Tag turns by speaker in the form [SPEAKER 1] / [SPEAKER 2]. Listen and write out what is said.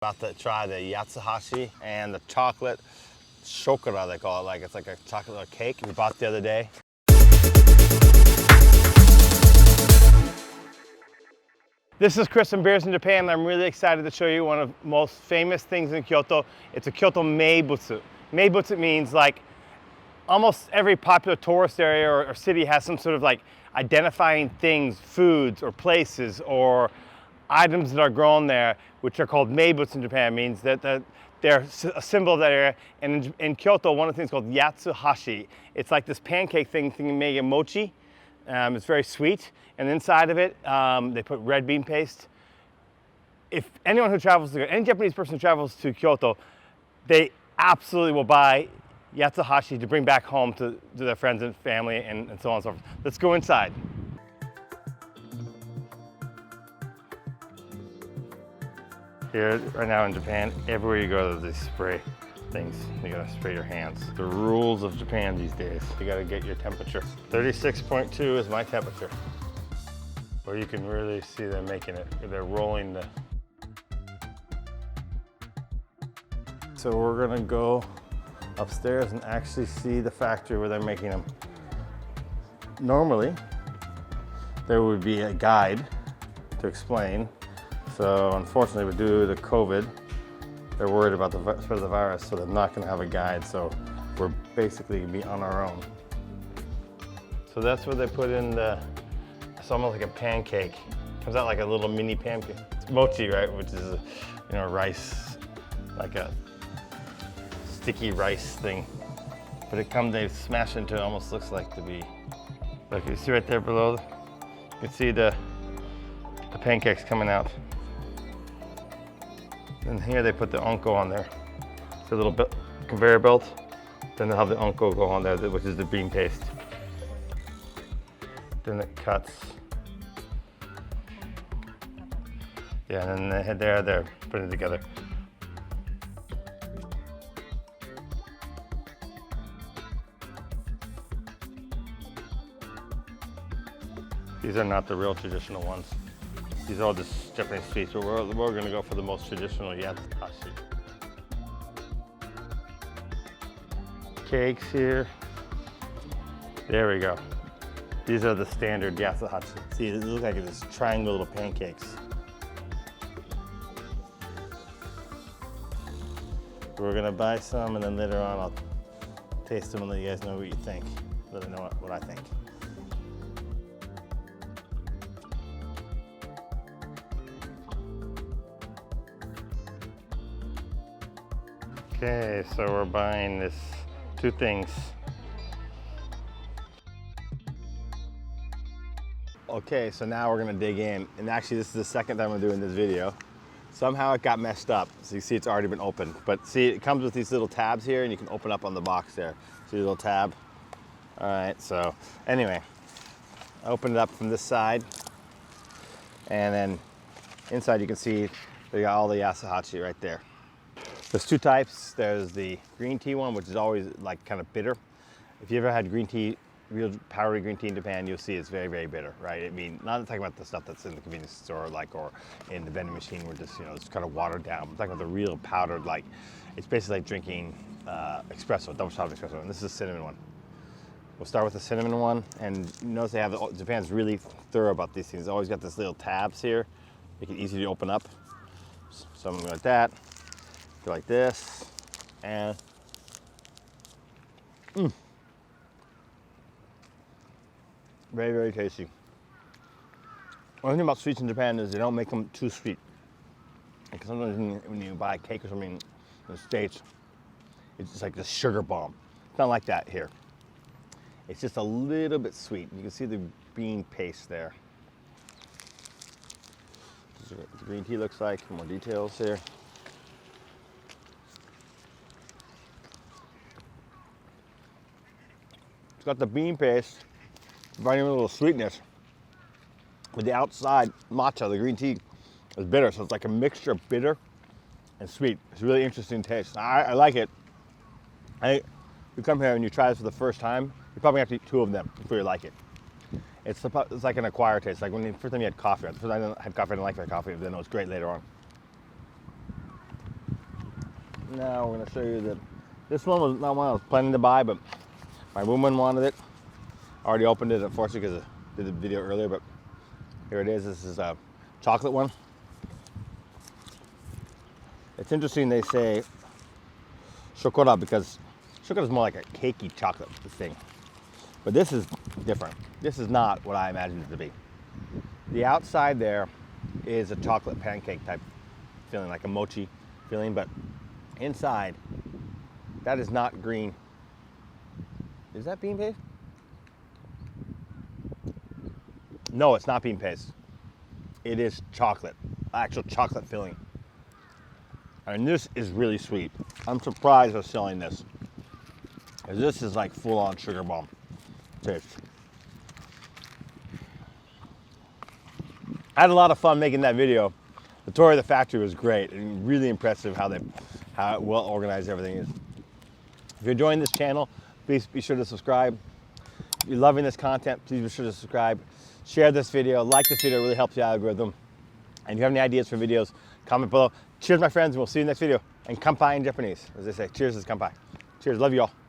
[SPEAKER 1] About to try the Yatsuhashi and the chocolate shokara, they call it. Like it's like a chocolate cake we bought the other day. This is Chris from Beers in Japan, and I'm really excited to show you one of the most famous things in Kyoto. It's a Kyoto meibutsu. Meibutsu means like almost every popular tourist area or city has some sort of like identifying things, foods or places or items that are grown there, which are called meibutsu in Japan. It means that they're a symbol of that area. And in Kyoto, one of the things called Yatsuhashi. It's like this pancake thing made of mochi. It's very sweet. And inside of it, they put red bean paste. If anyone who travels to, any Japanese person who travels to Kyoto, they absolutely will buy Yatsuhashi to bring back home to their friends and family and so on and so forth. Let's go inside. Here, right now in Japan, everywhere you go, there's these spray things. You gotta spray your hands. The rules of Japan these days. You gotta get your temperature. 36.2 is my temperature. Where you can really see them making it. They're rolling the... So we're gonna go upstairs and actually see the factory where they're making them. Normally, there would be a guide to explain. So unfortunately, due to COVID, they're worried about the spread of the virus, so they're not going to have a guide. So we're basically going to be on our own. So that's where they put in it's almost like a pancake. Comes out like a little mini pancake. It's mochi, right? Which is, rice, like a sticky rice thing. But they smash into it, almost looks like to be. Look, you see right there below? You can see the pancakes coming out. And here they put the onko on there. It's a little conveyor belt. Then they'll have the onko go on there, which is the bean paste. Then it cuts. Yeah, and then they're putting it together. These are not the real traditional ones. These are all just Japanese sweets, but we're going to go for the most traditional Yatsuhashi. Cakes here. There we go. These are the standard Yatsuhashi. See, they look like it's triangle little pancakes. We're going to buy some, and then later on I'll taste them and let you guys know what you think. Let me know what I think. Okay, so we're buying two things. Okay, so now we're gonna dig in. And actually this is the second time I'm doing this video. Somehow it got messed up. So you see it's already been opened. But see, it comes with these little tabs here and you can open up on the box there. See the little tab? All right, so anyway, I opened it up from this side. And then inside you can see they got all the Yatsuhashi right there. There's two types. There's the green tea one, which is always like kind of bitter. If you ever had green tea, real powdery green tea in Japan, you'll see it's very, very bitter, right? I mean, not talking about the stuff that's in the convenience store, or in the vending machine where just, it's kind of watered down. I'm talking about the real powdered, it's basically like drinking espresso, double shot of espresso. And this is a cinnamon one. We'll start with the cinnamon one. And notice Japan's really thorough about these things. It's always got this little tabs here, make it easy to open up. Something like that. Go like this, and very, very tasty. One thing about sweets in Japan is they don't make them too sweet. Because sometimes when you buy cake or something in the States, it's just like this sugar bomb. It's not like that here. It's just a little bit sweet. You can see the bean paste there. This is what the green tea looks like. More details here. It's got the bean paste, providing a little sweetness. With the outside matcha, the green tea, is bitter, so it's like a mixture of bitter and sweet. It's a really interesting taste. I like it. You come here and you try this for the first time, you probably have to eat two of them before you like it. It's like an acquired taste. Like when the first time you had coffee. The first time I had coffee, I didn't like that coffee, but then it was great later on. Now we're gonna show you that this one was not one I was planning to buy, but my woman wanted it. I already opened it, unfortunately, because I did the video earlier, but here it is. This is a chocolate one. It's interesting they say chocolat because chocolate is more like a cakey chocolate thing. But this is different. This is not what I imagined it to be. The outside there is a chocolate pancake type feeling, like a mochi feeling, but inside, that is not green. Is that bean paste? No, it's not bean paste. It is chocolate, actual chocolate filling. And this is really sweet. I'm surprised they're selling this, because this is like full-on sugar bomb taste. I had a lot of fun making that video. The tour of the factory was great and really impressive how well organized everything is. If you're enjoying this channel, please be sure to subscribe. If you're loving this content, please be sure to subscribe. Share this video, like this video, it really helps the algorithm. And if you have any ideas for videos, comment below. Cheers, my friends, and we'll see you in the next video. And kanpai in Japanese, as they say. Cheers is kanpai. Cheers, love you all.